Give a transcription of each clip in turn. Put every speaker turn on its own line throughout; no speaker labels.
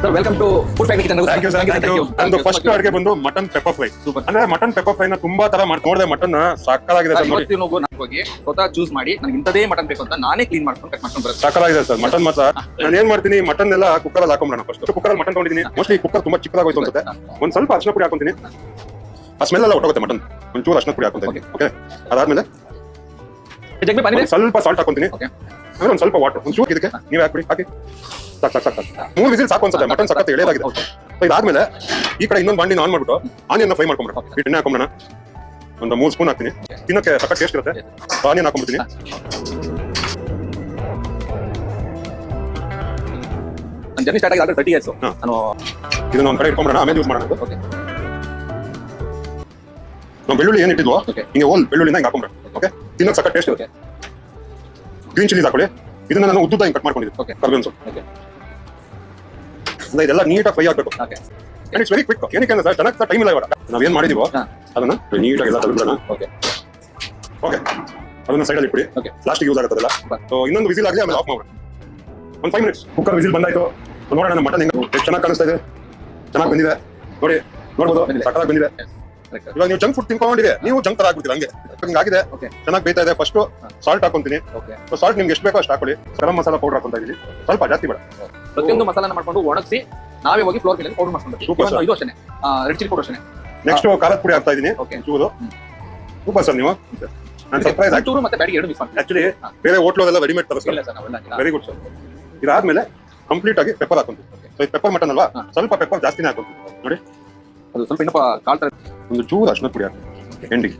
Sir welcome to food factory kitchen.
Thank you thank you. ನಂದು first ಅಡುಗೆ ಬಂದು mutton pepper fry. ಅಂದ್ರೆ mutton pepper fry ನ ತುಂಬಾ ತರ ನೋಡಿದೆ. ಮಟನ್ ಸಾಕಾಗಿದೆ ಸರ್.
ಇವತ್ತಿನ ಹೋಗಿ ಸ್ವತಃ ಚೂಸ್ ಮಾಡಿ ನನಗೆ ಇಂಥದೇ ಮಟನ್ ಬೇಕು ಅಂತ ನಾನೇ ಕ್ಲೀನ್ ಮಾಡ್ಕೊಂಡು ಕಟ್ ಮಾಡ್ಕೊಂಡು ಬರುತ್ತೆ.
ಸಾಕಾಗಿದೆ ಸರ್ ಮಟನ್ ಮಾತ್ರ. ನಾನು ಏನ್ ಮಾಡ್ತೀನಿ, ಮಟನ್ ಎಲ್ಲ ಕುಕ್ಕರ್ ಅಲ್ಲಿ ಹಾಕೊಂಡ್ಬಿಡೋಣ. ಫಸ್ಟ್ ಕುಕ್ಕರ್ ಅಲ್ಲಿ ಮಟನ್ ತಗೊಂಡಿದ್ದೀನಿ. ಮೋಸ್ಟ್ಲಿ ಕುಕ್ಕರ್ ತುಂಬಾ ಚಿಕ್ಕದಾಗೋಯ್ತು ಅನ್ಸುತ್ತೆ. ಒಂದ್ ಸ್ವಲ್ಪ ಅರ್ಶಿನ ಪುಡಿ ಹಾಕೊಂತೀನಿ. ಆ ಸ್ಮೆಲ್ ಎಲ್ಲ ಹೊಟ್ಟೋಗುತ್ತೆ ಮಟನ್. ಒಂಚೂರು ಅರ್ಶಿನ ಪುಡಿ ಹಾಕೊಂತೀನಿ. ಓಕೆ, ಅದಾದ್ಮೇಲೆ ಸ್ವಲ್ಪ ಸಾಲ್ಟ್ ಹಾಕೊಂತೀನಿ. ಆಮೇಲೆ ಒಂದ್ ಸ್ವಲ್ಪ ವಾಟರ್, ಒಂದ್ ಚೂರು ಇದಕ್ಕೆ ನೀವೇ ಹಾಕ್ಬಿಡಿ. ಹಾಕಿ ಸಾಕು ಸಾಕು ಸಾಕು. 3 ವಿಸಿಲ್ ಸಾಕು ಅನ್ಸುತ್ತೆ. ಮಟನ್ ಸಖತ್ ಎಳೆದಾಗಿದೆ. ಇದಾದ್ಮೇಲೆ ಈ ಕಡೆ ಇನ್ನೊಂದು ಬಾಂಡಿನ ಆನ್ ಮಾಡ್ಬಿಟ್ಟು ಆನಿಯನ್ ಫ್ರೈ ಮಾಡ್ಕೊಂಡ್ಬಿಡೋಣ. ಎಣ್ಣೆ ಹಾಕೊಂಡ್ಬಿಡೋಣ. ಒಂದು 3 ಸ್ಪೂನ್ ಹಾಕ್ತೀನಿ. ತಿನ್ನಕ್ಕೆ ಸಖತ್ ಟೇಸ್ಟ್ ಇರುತ್ತೆ. ಆನಿಯನ್ ಹಾಕೊಂಡ್ಬಿಡ್ತೀನಿ.
ಜರ್ನಿ ಸ್ಟಾರ್ಟ್ ಆಗಿ 30 ಇಯರ್ಸ್. ನಾನು
ಇದನ್ನ ಒಂದ್ ಕಡೆ ಇಟ್ಕೊಂಡ್ಬಿಡೋಣ, ಆಮೇಲೆ ಯೂಸ್ ಮಾಡೋಣ. ನಾವು ಬೆಳ್ಳುಳ್ಳಿ ಏನ್ ಇಟ್ಟಿದ್ವೋ ಹಿಂಗೆ ಹೋಲ್ ಬೆಳ್ಳುಳ್ಳಿನ ಹಿಂಗೆ ಹಾಕೊಂಡ್ಬಿಡೋಣ. ಓಕೆ, ತಿನ್ನಕ್ಕೆ ಸಖತ್ ಟೇಸ್ಟ್ ಇರುತ್ತೆ. ಗ್ರೀನ್ ಚಿಲ್ಲೀಸ್ ಹಾಕೊಳ್ಳಿ. ಇದನ್ನ ನಾನು ಉದ್ದುದ್ದ ಹಿಂಗೆ ಕಟ್ ಮಾಡ್ಕೊಂಡಿದ್ದೀನಿ. ಕರ್ಬೇವಿನ ಸೊಪ್ಪು. ಇದೆಲ್ಲ ನೀಟಾಗಿ ಫ್ರೈ ಆಗಬೇಕು. And it's very quick. ಏನಕ್ಕೆ ಅಂದ್ರೆ ಸರ್ ಚೆನ್ನಾಗಿ ಟೈಮ್ ಇಲ್ಲ. ಇವಾಗ ನಾವೇನ್ ಮಾಡಿದೀವೋ ಅದನ್ನ ನೀಟಾಗಿ ಎಲ್ಲ ತೆಗೆದ್ಬಿಡೋಣ. ಓಕೆ, ಅದನ್ನ ಸೈಡಲ್ಲಿ ಇಟ್ಬಿಡಿ. ಲಾಸ್ಟಿಗೆ ಯೂಸ್ ಆಗುತ್ತದಲ್ಲ. ಸೊ ಇನ್ನೊಂದು ವಿಸಿಲ್ ಆಗಲಿ, ಆಮೇಲೆ ಆಫ್ ಮಾಡೋಣ. ಒಂದು 5 ಮಿನಿಟ್ಸ್. ಕುಕ್ಕರ್ ವಿಸಿಲ್ ಬಂದಾಯ್ತು. ನೋಡೋಣ ನಮ್ಮ ಮಟನ್ ಹೆಂಗೆ ಎಷ್ಟು ಚೆನ್ನಾಗಿ ಕಾಣಿಸ್ತಾ ಇದೆ. ಚೆನ್ನಾಗಿ ಬಂದಿದೆ ನೋಡಿ, ನೋಡ್ಬೋದು ಸಕ್ಕತ್ತಾಗಿ ಬಂದಿದೆ. ಇವಾಗ ನೀವು ಜಂಕ್ ಫುಡ್ ತಿನ್ಕೊಂಡಿದೆ, ನೀವು ಜಂಕ್ ತರ ಆಗ್ಬಿಡ್ತೀರ. ಹಂಗೆ ಹಿಂಗಾಗಿದೆ. ಚೆನ್ನಾಗಿ ಬೇಯ್ತಾ ಇದೆ. First salt ಹಾಕೊಂತೀನಿ. ಸಾಲ್ಟ್ ನಿಮ್ಗೆ ಎಷ್ಟು ಬೇಕೋ ಅಷ್ಟು ಹಾಕೊಳ್ಳಿ. ಗರಂ ಮಸಾಲ ಪೌಡರ್ ಹಾಕೊಂತಾ ಇದೀನಿ. ಸ್ವಲ್ಪ ಜಾಸ್ತಿ ಬೇಡ.
ಪ್ರತಿಯೊಂದು ಮಸಾಲಾನ ಮಾಡ್ಕೊಂಡು ಒಣಗಿಸಿ ನಾವೇ ಹೋಗಿ ಫ್ಲೋರ್ ಮೇಲೆ ಪೌಡರ್ ಮಾಡ್ಕೊಂಡು ಇದು ಅಷ್ಟೇ. ರೆಡ್ ಚಿಲ್ಲಿ ಪೌಡರ್ ಅಷ್ಟೇ.
ನೆಕ್ಸ್ಟ್ ಖಾರದ ಪುಡಿ ಹಾಕ್ತಾ ಇದೀನಿ. ಚೂರು ಸೂಪರ್ ಸರ್. ನೀವು ನಾನು ಸರ್ಪ್ರೈಸ್
ಚೂರು ಮತ್ತೆ ಬ್ಯಾಡಿಗೆ ಎರಡು ಮಿಕ್ಸ್ ಮಾಡಿ.
ಆಕ್ಚುಲಿ ಬೇರೆ ಹೋಟ್ಲಲ್ಲಿ ರೆಡಿಮೇಡ್ ತರಿಸ್ತಾರೆ. Very good sir. ಇದಾದ್ಮೇಲೆ ಕಂಪ್ಲೀಟ್ ಆಗಿ ಪೆಪ್ಪರ್ ಹಾಕೊಂತೀನಿ. ಪೆಪ್ಪರ್ ಮಟನ್ ಅಲ್ವಾ, ಸ್ವಲ್ಪ ಪೆಪ್ಪರ್ ಜಾಸ್ತಿನೇ ಹಾಕೊಂತೀನಿ. ನೋಡಿ
ಅದು ಸ್ವಲ್ಪ ಇನ್ನಪ್ಪ ಕಾಳ್ತಾರೆ.
ಒಂದು ಚೂರು ಅರ್ಶಿನ ಪುಡಿ ಹಾಕಿ ಎಂಡಿಗೆ.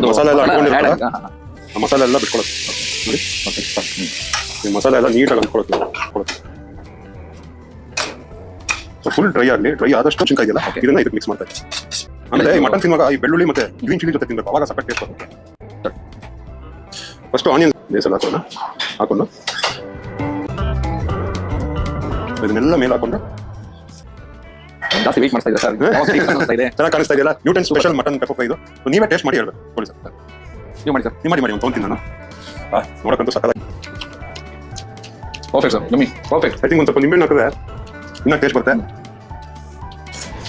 ಮಸಾಲೆ ಎಲ್ಲ ಹಾಕೊಂಡಿರ್ತಾರ, ಮಸಾಲೆ ಎಲ್ಲ ಬಿಟ್ಕೊಳ್ಳೋದು ನೋಡಿ. ಈ ಮಸಾಲೆ ಎಲ್ಲ ನೀಟಾಗಿ ಅಂದ್ಕೊಳ್ಳೋದು. ಫುಲ್ ಡ್ರೈ ಆಗಲಿ. ಡ್ರೈ ಆದಷ್ಟು ಚಿಂಕ ಇದೆಯಲ್ಲ, ಇದನ್ನ ಇದಕ್ಕೆ ಮಿಕ್ಸ್ ಮಾಡ್ತಾ ಇದ್ದೀನಿ. ಆಮೇಲೆ ಈ ಮಟನ್ ತಿನ್ನುವಾಗ ಈ ಬೆಳ್ಳುಳ್ಳಿ ಮತ್ತೆ ಗ್ರೀನ್ ಚಿಲ್ಲಿ ಜೊತೆ ತಿನ್ಬೇಕು, ಅವಾಗ ಸಖತ್ ಟೇಸ್ಟ್ ಬರುತ್ತೆ. ಫಸ್ಟ್ ಆನಿಯನ್ ಬೇಸಲ್ಲಿ ಹಾಕೊಂಡು ಇದನ್ನೆಲ್ಲ ಮೇಲೆ ಹಾಕೊಂಡು
ಜಾಸ್ತಿ ವೇಟ್ ಮಾಡ್ತಾ ಇದ್ದಾರೆ ಸರ್.
ಚೆನ್ನಾಗಿ ಕಾಣಿಸ್ತಾ ಇದೆಯಲ್ಲ. Newton special mutton pepper fry ಇದು. ನೀವೇ ಟೇಸ್ಟ್ ಮಾಡಿ ಹೇಳ್ಬೇಕು. ನೋಡಿ ಸರ್,
ನೀವು ಮಾಡಿ ಸರ್.
ನೀವು ಮಾಡಿ ಒಂದು ತೊಗೊಂತೀನಿ ನಾನು. ನೋಡಕ್ಕಂತೂ ಸಕ್ಕತ್ತಾಗಿ
perfect sir. Yummy perfect.
I think ಒಂದು ಸ್ವಲ್ಪ ನಿಂಬೆಹಣ್ಣು ಹಾಕಿದ್ರೆ ಇನ್ನೂ ಟೇಸ್ಟ್ ಬರುತ್ತೆ.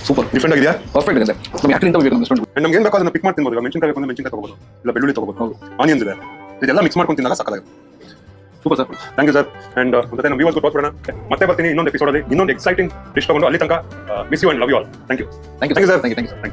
ಸೂಪರ್
ಡಿಫ್ರೆಂಟ್ ಆಗಿದೆಯಾ?
ಪರ್ಫೆಕ್ಟ್ ಇದೆ. ನಮ್ಗೆ ಯಾಕೆ ಬೇಕು ರೆಸ್ಟೋರೆಂಟ್.
ನಮ್ಗೆ ಏನು ಬೇಕೋ ಅದನ್ನ ಪಿಕ್ ಮಾಡಿ ತಿನ್ಬೋದು. ಮೆಣಸಿನಕಾಯಿ ಬೇಕು, ಮೆಣಸಿನಕಾಯಿ ತಗೋಬೋದು. ಇಲ್ಲ ಬೆಳ್ಳುಳ್ಳಿ ತಗೋಬೋದು. ಆನಿಯನ್ಸ್ ಇದೆ. ಇದೆಲ್ಲ ಮಿಕ್ಸ್ ಮಾಡ್ಕೊಂಡು ತಿಂದಾಗ ಸಕ್ಕತ್ತಾಗುತ್ತೆ.
Super sir.
Thank you sir. And ಮತ್ತೆ ನಮ್ಮ ವ್ಯೂವರ್ಸ್ ತೋರಿಸೋಣ. ಮತ್ತೆ ಬರ್ತೀನಿ ಇನ್ನೊಂದು ಎಪಿಸೋಡ್ ಅಲ್ಲಿ ಇನ್ನೊಂದು ಎಕ್ಸೈಟಿಂಗ್ ಡಿಶ್ ತಗೊಂಡು. ಅಲ್ಲಿ ತನಕ miss you and love you all. Thank you.
Thank you sir. Thank you.